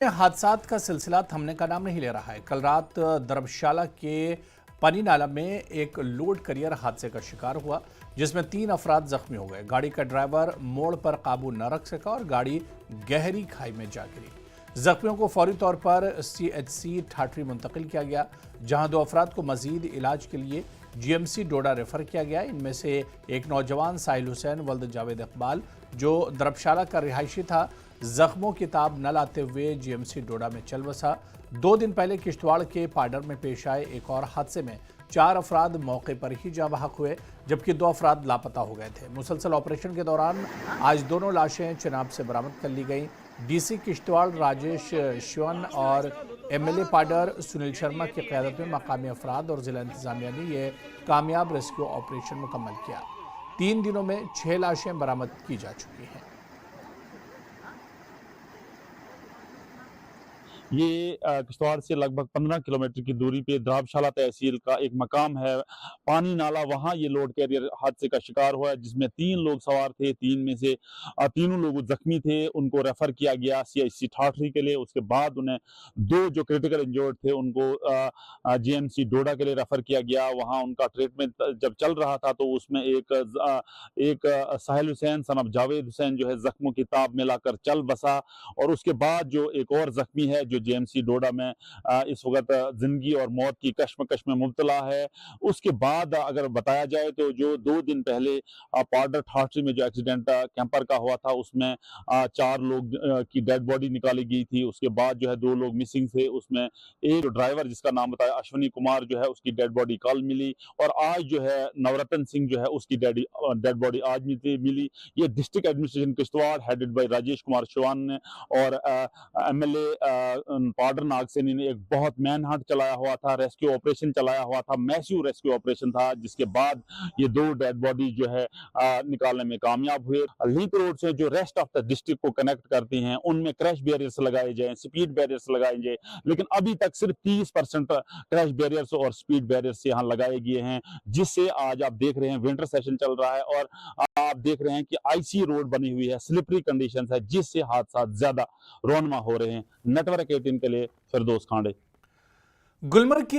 हादसात का सिलसिला थमने का नाम नहीं ले रहा है। कल रात धर्मशाला के पनी नाला में एक लोड करियर हादसे का शिकार हुआ, जिसमें 3 अफराद जख्मी हो गए। गाड़ी का ड्राइवर मोड़ पर काबू न रख सका और गाड़ी गहरी खाई में जा गिरी। जख्मियों को फौरी तौर पर CHC ठाठरी मुंतकिल किया गया, जहां 2 अफराद को मजीद इलाज के लिए GMC डोडा रेफर किया गया। इनमें से एक नौजवान साहिल हुसैन वल्द जावेद इकबाल, जो धर्मशाला का रिहायशी था, जख्मों की ताब न लाते हुए GMC डोडा में चल बसा। 2 दिन पहले किश्तवाड़ के पाडर में पेश आए एक और हादसे में 4 अफराद मौके पर ही जा बहक हुए, जबकि 2 अफराद लापता हो गए थे। मुसलसल ऑपरेशन के दौरान आज दोनों लाशें चिनाब से बरामद कर ली गईं। DC किश्तवाड़ राजेश शिवन और MLA पाडर सुनील शर्मा की क़यादत में मकामी अफराद और जिला इंतजामिया ने यह कामयाब रेस्क्यू ऑपरेशन मुकम्मल किया। 3 दिनों में 6 लाशें बरामद की जा चुकी हैं। ये किश्तवाड़ से लगभग 15 किलोमीटर की दूरी पे धर्मशाला तहसील का एक मकाम है, पानी नाला। वहाँ ये लोड कैरियर हादसे का शिकार हुआ है, जिसमें 3 लोग सवार थे। 3 में से तीनों लोग जख्मी थे। उनको रेफर किया गया CHC ठाठरी के लिए। उसके बाद उन्हें 2 जो क्रिटिकल इंजर्ड थे उनको GMC डोडा के लिए रेफर किया गया। वहाँ उनका ट्रीटमेंट जब चल रहा था तो उसमें एक साहिल हुसैन सन ऑफ जावेद हुसैन जो है जख्मों की ताब में लाकर चल बसा। और उसके बाद जो एक और जख्मी है जो GMC डोडा में इस वक्त जिंदगी और मौत की कश्मकश में मुब्तला है। उसके बाद अगर बताया जाए तो जो 2 दिन पहले पाडर ठाठरी में जो एक्सीडेंट कैंपर का हुआ था, उसमें 4 लोग की डेड बॉडी निकाली गई थी। उसके बाद जो है 2 लोग मिसिंग थे। उसमें एक ड्राइवर जिसका नाम बताया अश्विनी कुमार जो है, उसकी डेड बॉडी कल मिली। और आज जो है नवरत्न सिंह जो है उसकी डेड बॉडी आज मिली। ये district administration Kishtwar headed by Rajesh Kumar Chauhan ने और MLA पाडर नागसेनी ने एक बहुत मैन हंट चलाया हुआ था, रेस्क्यू ऑपरेशन चलाया हुआ था, मैसिव रेस्क्यू ऑपरेशन था, जिसके बाद ये 2 डेड बॉडी जो है निकालने में कामयाब हुए। लिंक रोड से जो रेस्ट ऑफ द डिस्ट्रिक्ट को कनेक्ट करती हैं उनमें क्रैश बैरियर्स लगाए जाएं, स्पीड बैरियर्स लगाए जाएं, लेकिन अभी तक सिर्फ 30% क्रैश बैरियर्स और स्पीड बैरियर्स यहाँ लगाए गए हैं, जिससे आज आप देख रहे हैं विंटर सेशन चल रहा है और आप देख रहे हैं कि आईसी रोड बनी हुई है, स्लिपरी कंडीशन है, जिससे हादसा ज्यादा रौनमा हो रहे हैं। नेटवर्क 18 के लिए फिरदौस खांडे। गुलमर्ग की